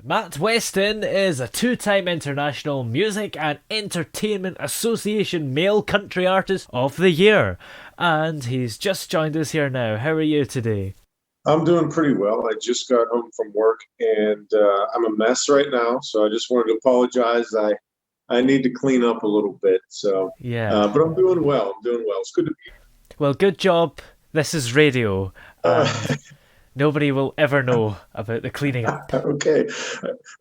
Matt Westin is a two-time International Music and Entertainment Association Male Country Artist of the Year. And he's just joined us here now. How are you today? I'm doing pretty well. I just got home from work and I'm a mess right now. So I just wanted to apologize. I need to clean up a little bit. Yeah. But I'm doing well. I'm doing well. It's good to be Well, good job. This is radio, here. and nobody will ever know about the cleaning up. Okay.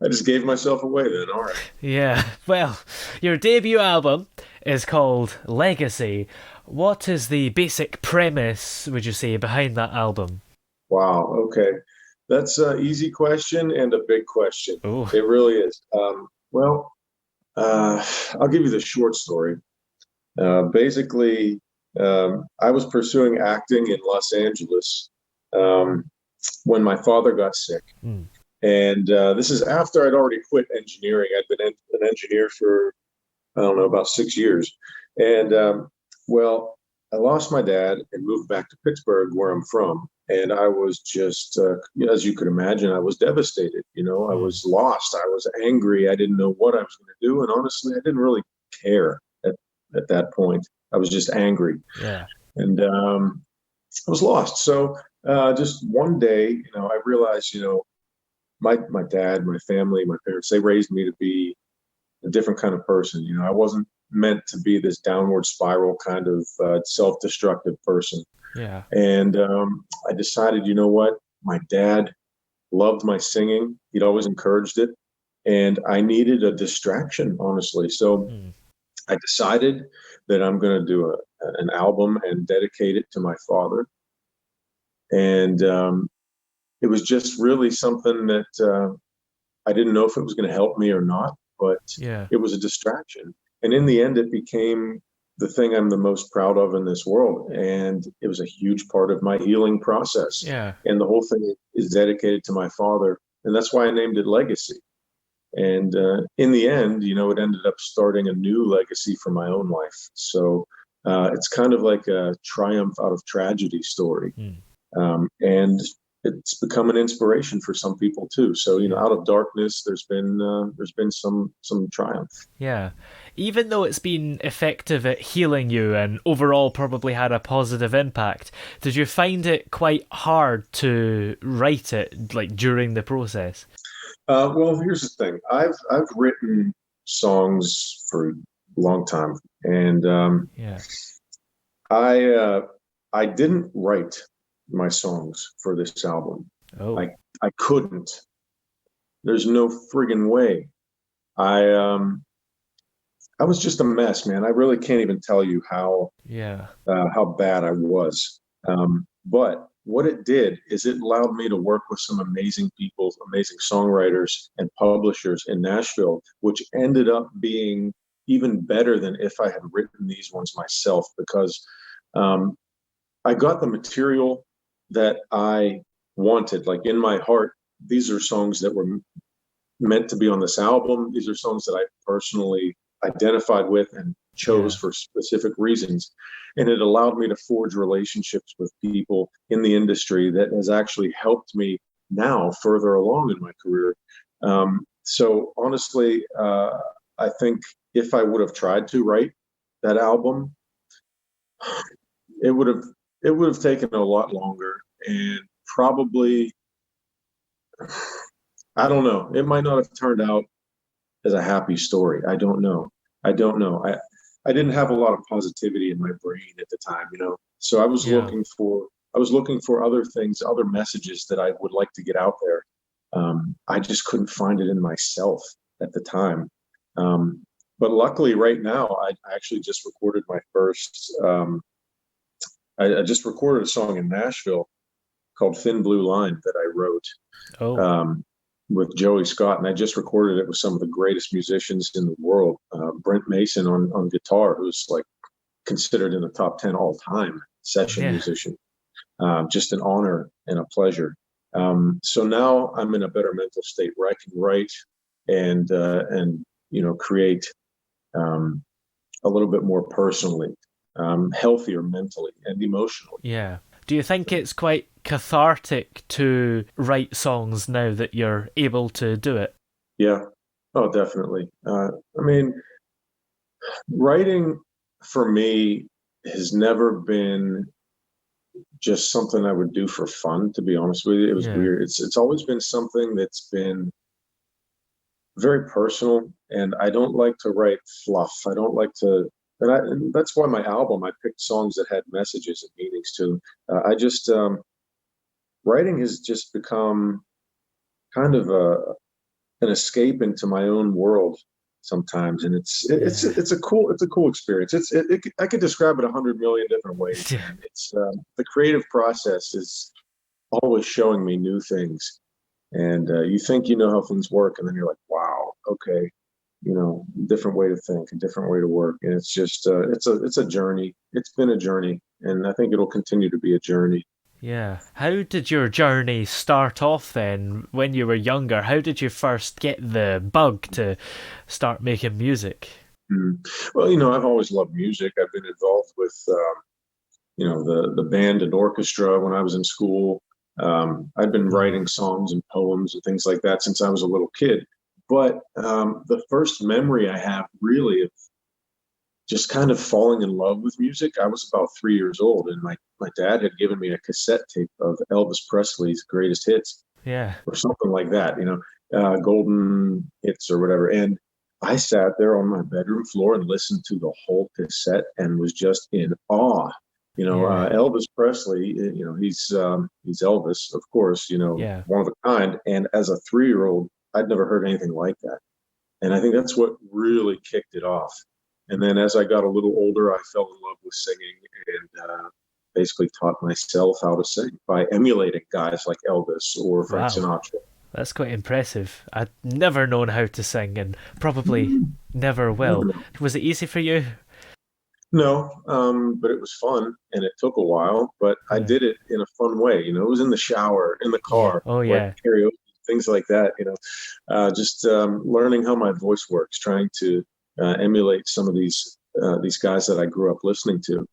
I just gave myself away then. All right. Yeah, well, your debut album is called Legacy. What is the basic premise, would you say, behind that album? Wow. Okay. That's an easy question and a big question. Oh, It really is. Uh, I'll give you the short story. Basically, I was pursuing acting in Los Angeles um, when my father got sick. mm, And this is after I'd already quit engineering. I'd been an engineer for, I don't know, about 6 years. And well, I lost my dad and moved back to Pittsburgh, where I'm from. And I was just, as you could imagine, I was devastated. I mm, was lost. I was angry. I didn't know what I was going to do. And honestly, I didn't really care at that point. I was just angry. yeah, And I was lost. So just one day, I realized, my dad, my family, my parents, they raised me to be a different kind of person. I wasn't meant to be this downward spiral kind of self-destructive person. yeah, And I decided, you know what? My dad loved my singing. He'd always encouraged it. And I needed a distraction, honestly. So mm, I decided that I'm going to do an album and dedicate it to my father. And it was just really something that I didn't know if it was going to help me or not, but yeah, it was a distraction. And in the end, it became the thing I'm the most proud of in this world. And it was a huge part of my healing process. yeah. And the whole thing is dedicated to my father. And that's why I named it Legacy. And in the end, it ended up starting a new legacy for my own life. So it's kind of like a triumph out of tragedy story. Mm, And it's become an inspiration for some people too. So yeah. out of darkness, there's been some triumph. Yeah. Even though it's been effective at healing you and overall probably had a positive impact, did you find it quite hard to write it like during the process? Well, here's the thing. I've written songs for a long time, and Yeah. I I didn't write my songs for this album. Oh. I couldn't. There's no friggin' way. I I was just a mess, man. I really can't even tell you Yeah. how bad I was. But what it did is it allowed me to work with some amazing people, amazing songwriters and publishers in Nashville, which ended up being even better than if I had written these ones myself because um, I got the material that I wanted. Like in my heart, these are songs that were meant to be on this album. These are songs that I personally identified with and chose Yeah. for specific reasons. And it allowed me to forge relationships with people in the industry that has actually helped me now further along in my career. So honestly, I think if I would have tried to write that album, it would have it would have taken a lot longer and probably I don't know. It might not have turned out as a happy story. I don't know. I don't know. I didn't have a lot of positivity in my brain at the time. So Yeah. I was looking for other things, other messages that I would like to get out there. I just couldn't find it in myself at the time. But luckily, right now, I actually just recorded my first. I just recorded a song in Nashville called "Thin Blue Line" that I wrote Oh. um, with Joey Scott, and I just recorded it with some of the greatest musicians in the world. Brent Mason on guitar, who's like considered in the top 10 all time session Yeah. musician. Just an honor and a pleasure. So now I'm in a better mental state where I can write and create a little bit more personally, healthier mentally and emotionally. Yeah. Do you think it's quite cathartic to write songs now that you're able to do it? Yeah. Oh, definitely. I mean, writing for me has never been just something I would do for fun, to be honest with you. It was Yeah. weird. It's always been something that's been very personal, and I don't like to write fluff. I don't like to, and that's why my album, I picked songs that had messages and meanings to. I just writing has just become kind of an escape into my own world sometimes, and Yeah. it's a cool experience. I could describe it 100 million different ways, Yeah. man. It's the creative process is always showing me new things, and you think you know how things work, and then you're like, wow, okay, different way to think, a different way to work, and it's just it's a journey. It's been a journey, and I think it'll continue to be a journey. Yeah. How did your journey start off then when you were younger? How did you first get the bug to start making music? Mm. Well, I've always loved music. I've been involved with the band and orchestra when I was in school. I'd been Mm. writing songs and poems and things like that since I was a little kid. But the first memory I have really of just kind of falling in love with music, I was about 3 years old, and my dad had given me a cassette tape of Elvis Presley's greatest hits Yeah. or something like that, golden hits or whatever. And I sat there on my bedroom floor and listened to the whole cassette and was just in awe. Yeah. Elvis Presley, he's Elvis, of course, Yeah. one of a kind. And as a 3-year-old, I'd never heard anything like that. And I think that's what really kicked it off. And then as I got a little older, I fell in love with singing and basically taught myself how to sing by emulating guys like Elvis or Frank Wow. Sinatra. That's quite impressive. I'd never known how to sing and probably never will. Was it easy for you? No, but it was fun and it took a while, but I Yeah. did it in a fun way. It was in the shower, in the Yeah. car, Oh, like yeah. karaoke, things like that, just learning how my voice works, trying to emulate some of these guys that I grew up listening to.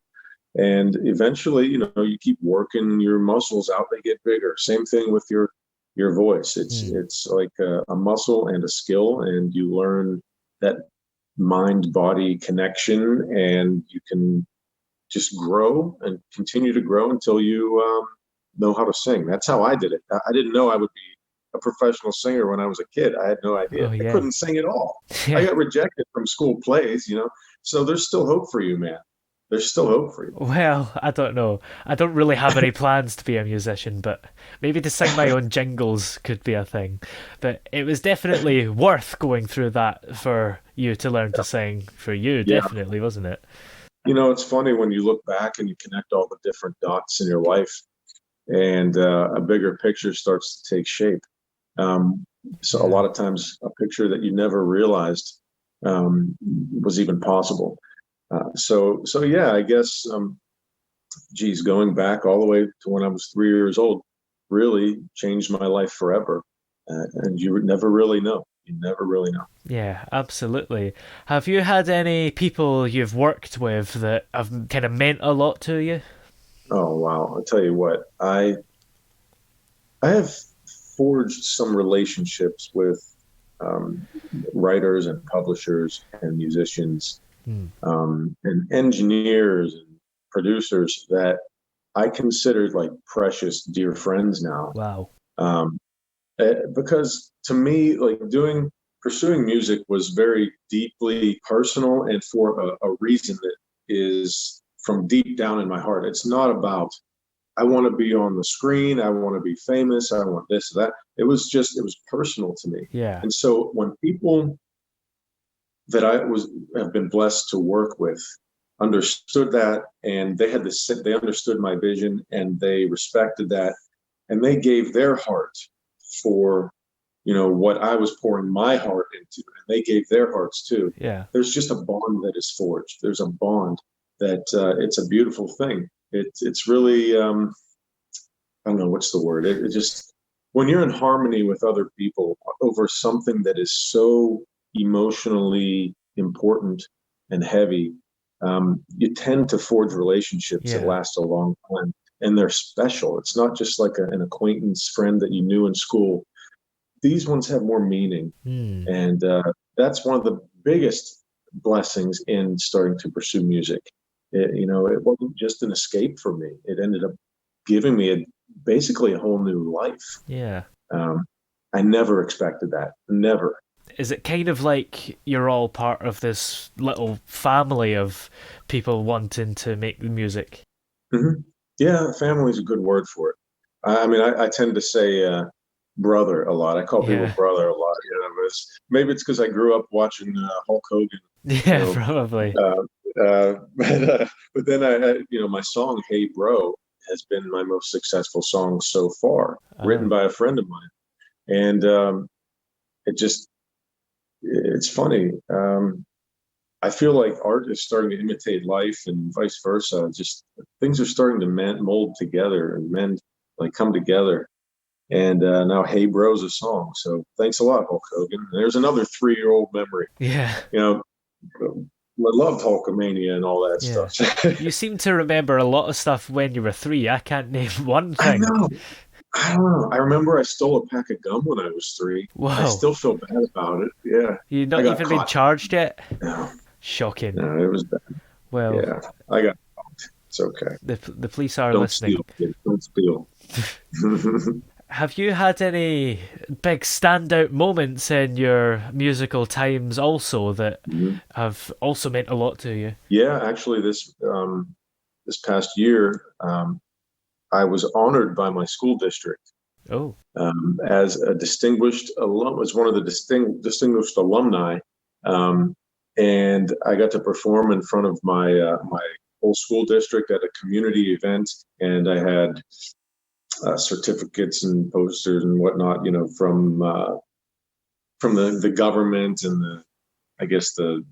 And eventually, you keep working your muscles out, they get bigger. Same thing with your voice. Hmm. It's like a muscle and a skill, and you learn that mind body connection, and you can just grow and continue to grow until you know how to sing. That's how I did it. I didn't know I would be a professional singer when I was a kid. I had no idea. Oh, I yeah. couldn't sing at all. I Yeah. got rejected from school plays, so there's still hope for you, man. There's still hope for you. Well, I don't know. I don't really have any plans to be a musician, but maybe to sing my own jingles could be a thing. But it was definitely worth going through that for you to learn to sing. For you, Yeah. definitely, wasn't it? It's funny when you look back and you connect all the different dots in your life, and a bigger picture starts to take shape. Um, so a Yeah. lot of times, a picture that you never realized was even possible. So yeah, I guess, geez, going back all the way to when I was 3 years old really changed my life forever. And you would never really know. You never really know. Yeah, absolutely. Have you had any people you've worked with that have kind of meant a lot to you? Oh wow! I'll tell you what. I have forged some relationships with um, writers and publishers and musicians, Hmm. and engineers and producers that I consider like precious, dear friends now. Wow. Um, because to me, like pursuing music was very deeply personal and for a reason that is from deep down in my heart. It's not about I want to be on the screen. I want to be famous. I want this, that. It was personal to me. Yeah. And so when people that have been blessed to work with understood that, and they understood my vision, and they respected that, and they gave their heart for, what I was pouring my heart into, and they gave their hearts too. Yeah. There's just a bond that is forged. There's a bond that it's a beautiful thing. It's really I don't know what's the word. It just when you're in harmony with other people over something that is so emotionally important and heavy, you tend to forge relationships that Yeah. last a long time. and they're special. It's not just like an acquaintance friend that you knew in school. These ones have more meaning. And that's one of the biggest blessings in starting to pursue music. It wasn't just an escape for me. It ended up giving me basically a whole new life. Yeah. I never expected that. Never. Is it kind of like you're all part of this little family of people wanting to make the music? Mm-hmm. Yeah, family is a good word for it. I tend to say brother a lot. I call people brother a lot. Maybe it's because I grew up watching Hulk Hogan. Yeah, probably. But then my song "Hey Bro" has been my most successful song so far, written by a friend of mine, and it's funny. I feel like art is starting to imitate life, and vice versa. Just things are starting to mold together and come together. And now "Hey Bro's" a song. So thanks a lot, Hulk Hogan. There's another 3-year-old memory. Yeah. I loved Hulkamania and all that stuff. You seem to remember a lot of stuff when you were 3. I can't name one thing. I don't know. I remember I stole a pack of gum when I was 3. Whoa. I still feel bad about it. Yeah. You've not even been charged yet? No. Shocking. No, it was bad. Well, yeah, I got caught. It's okay. The police are Don't listening. Steal, don't steal. Have you had any big standout moments in your musical times also that have also meant a lot to you? Yeah, actually, this past year, I was honored by my school district as a distinguished alum, as one of the distinguished alumni, and I got to perform in front of my whole school district at a community event, and I had certificates and posters and whatnot, from the government and the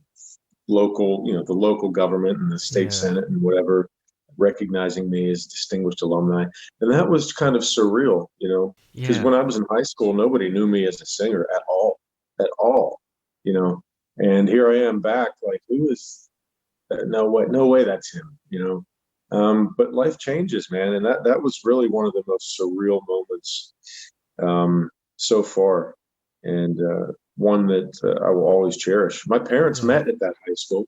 local government and the state senate and whatever, recognizing me as distinguished alumni. And that was kind of surreal, because when I was in high school, nobody knew me as a singer at all, and here I am back, like, who is no way that's him, but life changes, man. And that was really one of the most surreal moments so far. And one that I will always cherish. My parents met at that high school.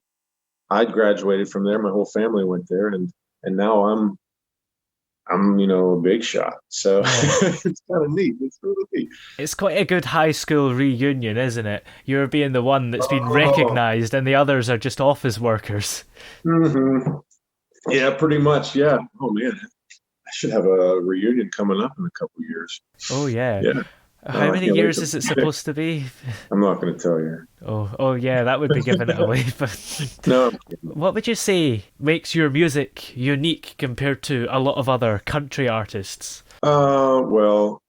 I'd graduated from there. My whole family went there. And now I'm a big shot. So it's kind of neat. It's really neat. It's quite a good high school reunion, isn't it? You're being the one that's been recognized and the others are just office workers. Mm-hmm. Yeah, pretty much. Yeah. Oh man, I should have a reunion coming up in a couple of years. Oh yeah. Yeah. How many years is it supposed to be? I'm not going to tell you. Oh yeah, that would be giving it away. But no. What would you say makes your music unique compared to a lot of other country artists? Well,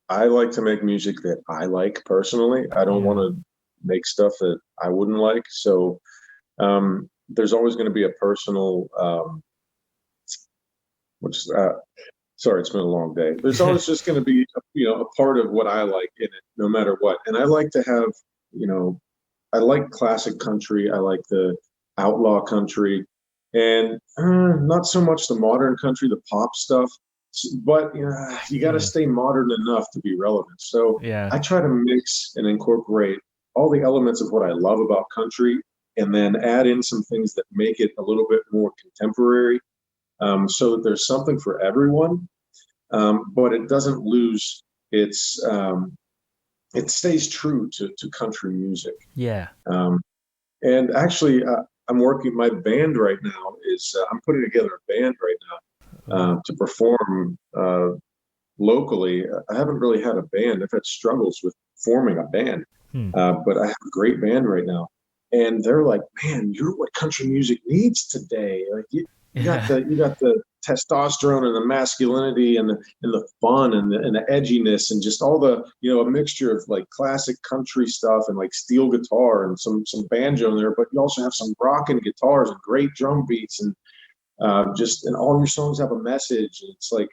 I like to make music that I like personally. I don't want to make stuff that I wouldn't like. So there's always going to be a personal, sorry, it's been a long day. There's always just going to be, a part of what I like in it, no matter what. And I like to have, I like classic country. I like the outlaw country, and not so much the modern country, the pop stuff. But you got to stay modern enough to be relevant. So I try to mix and incorporate all the elements of what I love about country, and then add in some things that make it a little bit more contemporary, so that there's something for everyone, but it doesn't lose its, it stays true to country music. Yeah. And actually, my band right now is, I'm putting together a band right now to perform locally. I haven't really had a band. I've had struggles with forming a band, but I have a great band right now. And they're like, man, you're what country music needs today. Like you got the testosterone and the masculinity and the fun and the edginess and just all the, a mixture of like classic country stuff and like steel guitar and some banjo in there, but you also have some rocking guitars and great drum beats and and all your songs have a message. And it's like,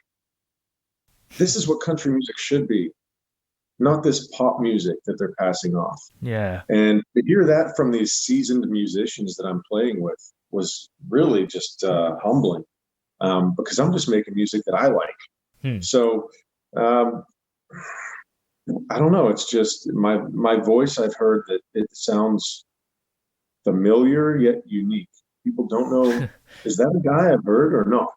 this is what country music should be. Not this pop music that they're passing off. Yeah. And to hear that from these seasoned musicians that I'm playing with was really just humbling. because I'm just making music that I like. Hmm. So um, I don't know. It's just my voice. I've heard that it sounds familiar yet unique. People don't know, is that a guy I've heard or not?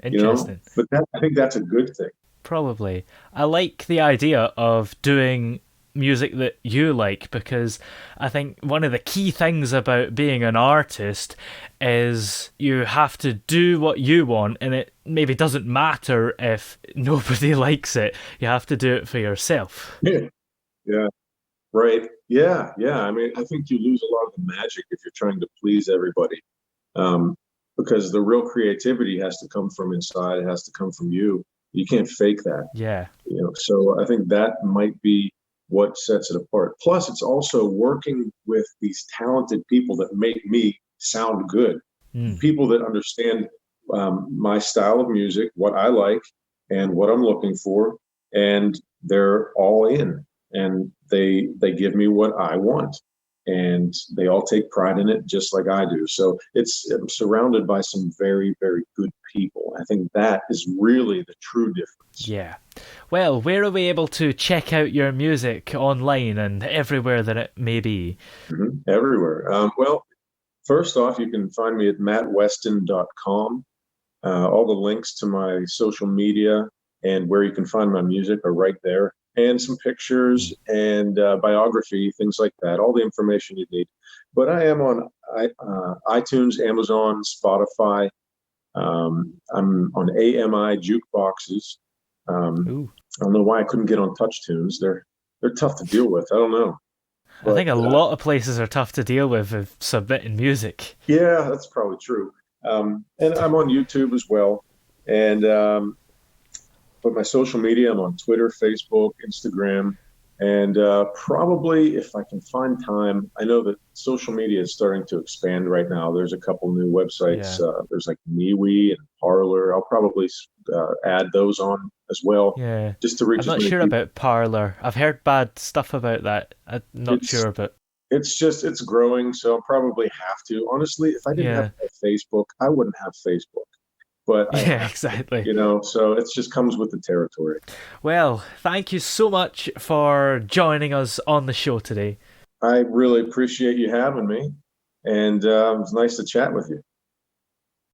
Interesting. But I think that's a good thing. Probably. I like the idea of doing music that you like, because I think one of the key things about being an artist is you have to do what you want, and it maybe doesn't matter if nobody likes it. You have to do it for yourself. Yeah, yeah, right. Yeah, yeah. I mean, I think you lose a lot of the magic if you're trying to please everybody, um, because the real creativity has to come from inside. It has to come from you. You can't fake that. Yeah. So I think that might be what sets it apart. Plus, it's also working with these talented people that make me sound good, Mm. people that understand my style of music, what I like, and what I'm looking for, and they're all in, and they give me what I want, and they all take pride in it just like I do. So I'm surrounded by some very, very good people. I think that is really the true difference. Yeah. Well, where are we able to check out your music online and everywhere that it may be? Everywhere. Well, first off, you can find me at mattwestin.com. All the links to my social media and where you can find my music are right there, and some pictures and biography, things like that, all the information you need. But I am on iTunes, Amazon, Spotify. I'm on AMI jukeboxes. Ooh. I don't know why I couldn't get on Touch Tunes. They're tough to deal with. I don't know. I think But a lot of places are tough to deal with submitting music. yeah, that's probably true. And I'm on YouTube as well. And but my social media, I'm on Twitter, Facebook, Instagram, and probably if I can find time. I know that social media is starting to expand right now. There's a couple new websites. Yeah. There's like MeWe and Parlor. I'll probably add those on as well, Yeah. just to reach I'm as not many sure people. about Parlor. I've heard bad stuff about that. I'm not It's sure, but it's growing, so I'll probably have to. Honestly, if I didn't have yeah. to have Facebook, I wouldn't have Facebook. But I Yeah, have to, exactly. so it just comes with the territory. Well, thank you so much for joining us on the show today. I really appreciate you having me, and it was nice to chat with you.